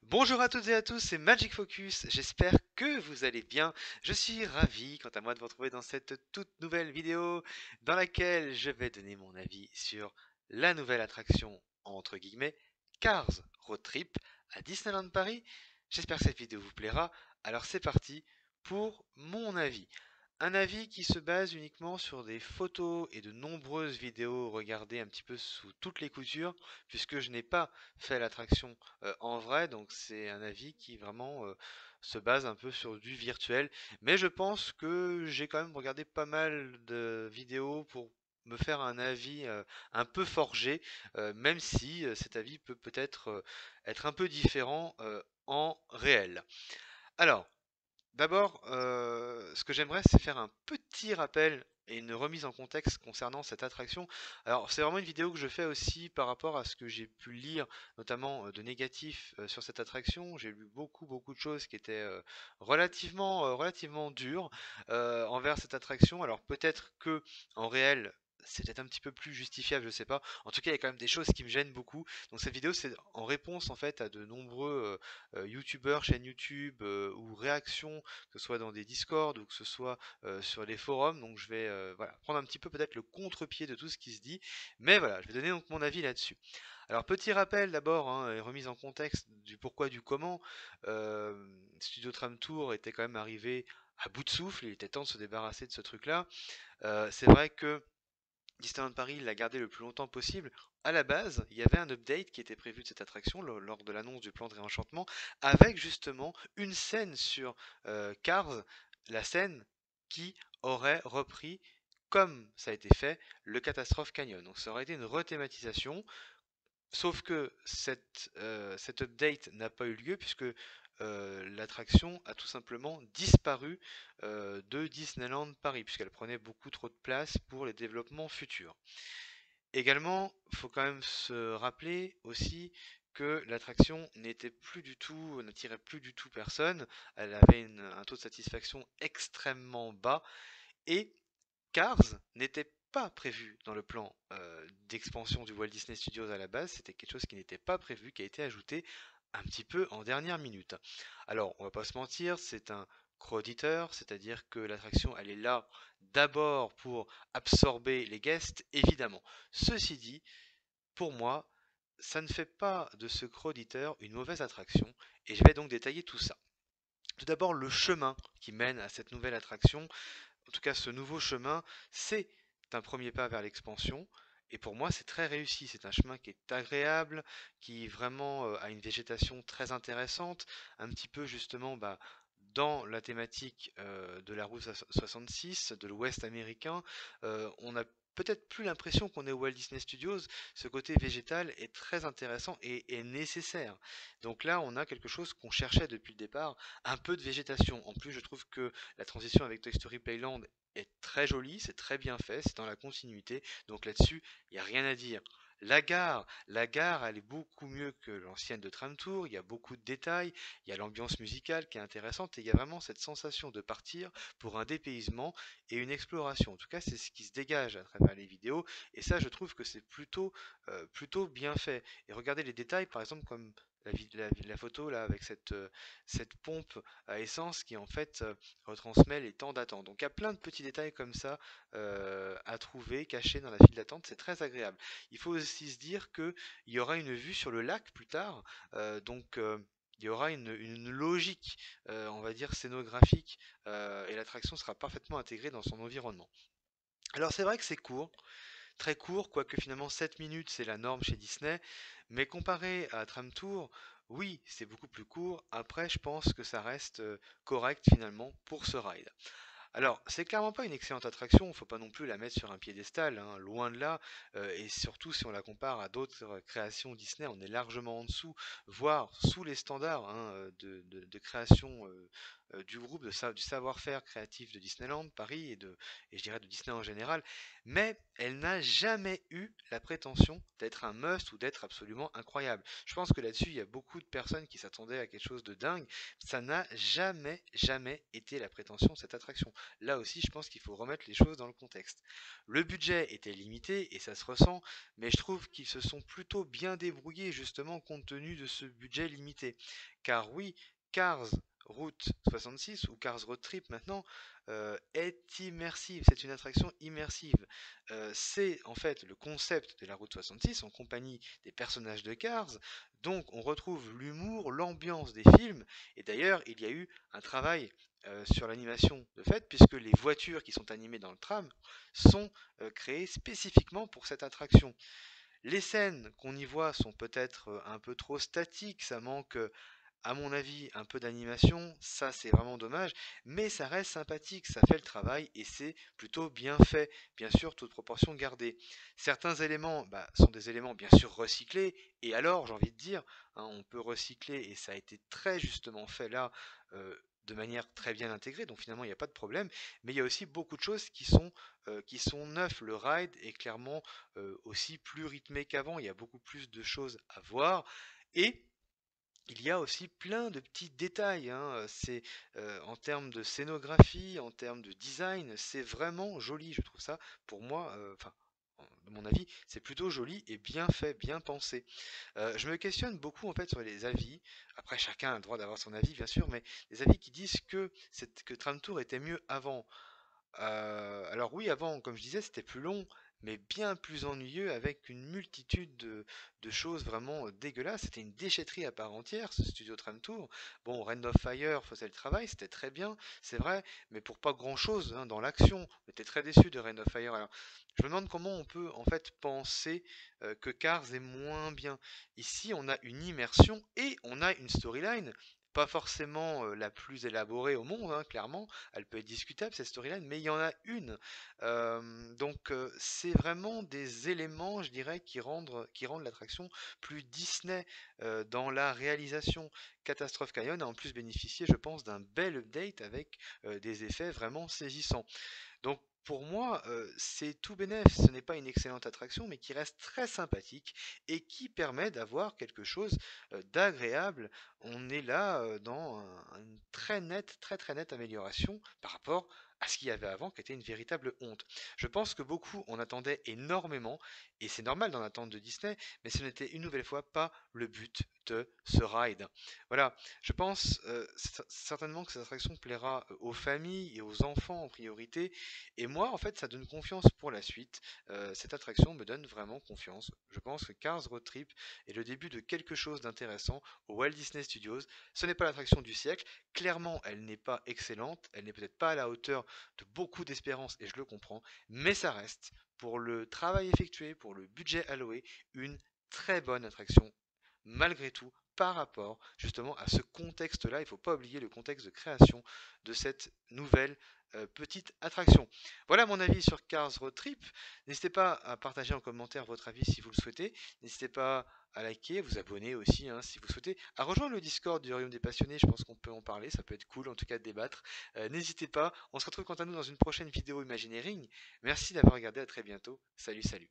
Bonjour à toutes et à tous, c'est Magic Focus, j'espère que vous allez bien. Je suis ravi, quant à moi, de vous retrouver dans cette toute nouvelle vidéo dans laquelle je vais donner mon avis sur la nouvelle attraction, entre guillemets, Cars Road Trip à Disneyland Paris. J'espère que cette vidéo vous plaira, alors c'est parti pour mon avis. Un avis qui se base uniquement sur des photos et de nombreuses vidéos regardées un petit peu sous toutes les coutures, puisque je n'ai pas fait l'attraction en vrai, donc c'est un avis qui vraiment se base un peu sur du virtuel. Mais je pense que j'ai quand même regardé pas mal de vidéos pour me faire un avis un peu forgé, même si cet avis peut peut-être être un peu différent en réel. Alors, d'abord, ce que j'aimerais, c'est faire un petit rappel et une remise en contexte concernant cette attraction. Alors, c'est vraiment une vidéo que je fais aussi par rapport à ce que j'ai pu lire, notamment de négatifs sur cette attraction. J'ai lu beaucoup de choses qui étaient relativement dures envers cette attraction. Alors, peut-être que en réel, c'est peut-être un petit peu plus justifiable, je sais pas. En tout cas, il y a quand même des choses qui me gênent beaucoup. Donc, cette vidéo, c'est en réponse en fait à de nombreux youtubeurs, chaînes YouTube ou réactions, que ce soit dans des Discord ou que ce soit sur les forums. Donc je vais voilà, prendre un petit peu peut-être le contre-pied de tout ce qui se dit. Mais voilà, je vais donner donc mon avis là-dessus. Alors petit rappel d'abord, hein, et remise en contexte du pourquoi, du comment. Euh, Studio Tram Tour était quand même arrivé à bout de souffle, il était temps de se débarrasser de ce truc-là. C'est vrai que Disneyland Paris l'a gardé le plus longtemps possible. À la base, il y avait un update qui était prévu de cette attraction lors de l'annonce du plan de réenchantement, avec justement une scène sur Cars, la scène qui aurait repris, comme ça a été fait, le Catastrophe Canyon. Donc ça aurait été une rethématisation. Sauf que cet update n'a pas eu lieu puisque l'attraction a tout simplement disparu de Disneyland Paris, puisqu'elle prenait beaucoup trop de place pour les développements futurs. Également, il faut quand même se rappeler aussi que l'attraction n'attirait plus du tout personne, elle avait un taux de satisfaction extrêmement bas, et Cars n'était pas prévu dans le plan d'expansion du Walt Disney Studios à la base, c'était quelque chose qui n'était pas prévu, qui a été ajouté un petit peu en dernière minute. Alors, on va pas se mentir, c'est un crowd-eater, c'est-à-dire que l'attraction, elle est là d'abord pour absorber les guests, évidemment. Ceci dit, pour moi, ça ne fait pas de ce crowd-eater une mauvaise attraction, et je vais donc détailler tout ça. Tout d'abord, le chemin qui mène à cette nouvelle attraction, en tout cas ce nouveau chemin, c'est un premier pas vers l'expansion. Et pour moi, c'est très réussi. C'est un chemin qui est agréable, qui vraiment a une végétation très intéressante, un petit peu justement dans la thématique de la route 66, de l'Ouest américain. On a peut-être plus l'impression qu'on est au Walt Disney Studios. Ce côté végétal est très intéressant et nécessaire. Donc là, on a quelque chose qu'on cherchait depuis le départ, un peu de végétation. En plus, je trouve que la transition avec Toy Story Playland est très jolie, c'est très bien fait, c'est dans la continuité. Donc là-dessus, il n'y a rien à dire. La gare, elle est beaucoup mieux que l'ancienne de Tram Tour. Il y a beaucoup de détails, il y a l'ambiance musicale qui est intéressante et il y a vraiment cette sensation de partir pour un dépaysement et une exploration. En tout cas, c'est ce qui se dégage à travers les vidéos et ça, je trouve que c'est plutôt bien fait. Et regardez les détails, par exemple, comme la photo là avec cette pompe à essence qui en fait retransmet les temps d'attente. Donc il y a plein de petits détails comme ça à trouver, cachés dans la file d'attente, c'est très agréable. Il faut aussi se dire qu'il y aura une vue sur le lac plus tard, donc il y aura une logique, on va dire, scénographique, et l'attraction sera parfaitement intégrée dans son environnement. Alors c'est vrai que c'est court, très court, quoique finalement 7 minutes c'est la norme chez Disney, mais comparé à Tram Tour, oui, c'est beaucoup plus court. Après, je pense que ça reste correct finalement pour ce ride. Alors, c'est clairement pas une excellente attraction, faut pas non plus la mettre sur un piédestal, hein, loin de là, et surtout si on la compare à d'autres créations Disney, on est largement en dessous, voire sous les standards hein, de création du groupe, du savoir-faire créatif de Disneyland Paris et je dirais de Disney en général, mais elle n'a jamais eu la prétention d'être un must ou d'être absolument incroyable. Je pense que là-dessus, il y a beaucoup de personnes qui s'attendaient à quelque chose de dingue. Ça n'a jamais, jamais été la prétention de cette attraction. Là aussi, je pense qu'il faut remettre les choses dans le contexte. Le budget était limité et ça se ressent, mais je trouve qu'ils se sont plutôt bien débrouillés justement compte tenu de ce budget limité. Car oui, Cars Route 66 ou Cars Road Trip maintenant est immersive, c'est une attraction immersive. C'est en fait le concept de la Route 66 en compagnie des personnages de Cars, donc on retrouve l'humour, l'ambiance des films, et d'ailleurs il y a eu un travail sur l'animation de fait, puisque les voitures qui sont animées dans le tram sont créées spécifiquement pour cette attraction. Les scènes qu'on y voit sont peut-être un peu trop statiques, ça manque à mon avis, un peu d'animation, ça c'est vraiment dommage, mais ça reste sympathique, ça fait le travail et c'est plutôt bien fait, bien sûr, toute proportion gardée. Certains éléments sont des éléments bien sûr recyclés, et alors j'ai envie de dire, hein, on peut recycler et ça a été très justement fait là, de manière très bien intégrée, donc finalement il n'y a pas de problème, mais il y a aussi beaucoup de choses qui sont neuves. Le ride est clairement aussi plus rythmé qu'avant, il y a beaucoup plus de choses à voir, et il y a aussi plein de petits détails, hein. C'est en termes de scénographie, en termes de design, c'est vraiment joli. Je trouve ça, pour moi, enfin, de mon avis, c'est plutôt joli et bien fait, bien pensé. Je me questionne beaucoup en fait sur les avis. Après, chacun a le droit d'avoir son avis, bien sûr, mais les avis qui disent que Tram Tour était mieux avant. Alors oui, avant, comme je disais, c'était plus long, mais bien plus ennuyeux avec une multitude de choses vraiment dégueulasses. C'était une déchetterie à part entière, ce studio Tram Tour. Bon, Rain of Fire faisait le travail, c'était très bien, c'est vrai, mais pour pas grand-chose hein, dans l'action. J'étais très déçu de Rain of Fire. Alors, je me demande comment on peut en fait penser que Cars est moins bien. Ici, on a une immersion et on a une storyline. Pas forcément la plus élaborée au monde, hein, clairement, elle peut être discutable cette storyline, mais il y en a une. Donc c'est vraiment des éléments, je dirais, qui rendent l'attraction plus Disney dans la réalisation. Catastrophe Canyon a en plus bénéficié, je pense, d'un bel update avec des effets vraiment saisissants. Donc pour moi, c'est tout bénef, ce n'est pas une excellente attraction, mais qui reste très sympathique et qui permet d'avoir quelque chose d'agréable. On est là dans une très très nette amélioration par rapport à ce qu'il y avait avant, qui était une véritable honte. Je pense que beaucoup en attendaient énormément, et c'est normal d'en attendre de Disney, mais ce n'était une nouvelle fois pas le but de ce ride. Voilà, je pense certainement que cette attraction plaira aux familles et aux enfants en priorité. Et moi, en fait, ça donne confiance pour la suite. Cette attraction me donne vraiment confiance. Je pense que Cars Road Trip est le début de quelque chose d'intéressant au Walt Disney Studios. Ce n'est pas l'attraction du siècle. Clairement, elle n'est pas excellente. Elle n'est peut-être pas à la hauteur de beaucoup d'espérance, et je le comprends. Mais ça reste, pour le travail effectué, pour le budget alloué, une très bonne attraction malgré tout par rapport justement à ce contexte-là. Il ne faut pas oublier le contexte de création de cette nouvelle petite attraction. Voilà mon avis sur Cars Road Trip. N'hésitez pas à partager en commentaire votre avis si vous le souhaitez. N'hésitez pas à liker, à vous abonner aussi hein, si vous souhaitez, à rejoindre le Discord du Royaume des Passionnés. Je pense qu'on peut en parler, ça peut être cool en tout cas de débattre. N'hésitez pas. On se retrouve quant à nous dans une prochaine vidéo Imagineering. Merci d'avoir regardé, à très bientôt. Salut, salut.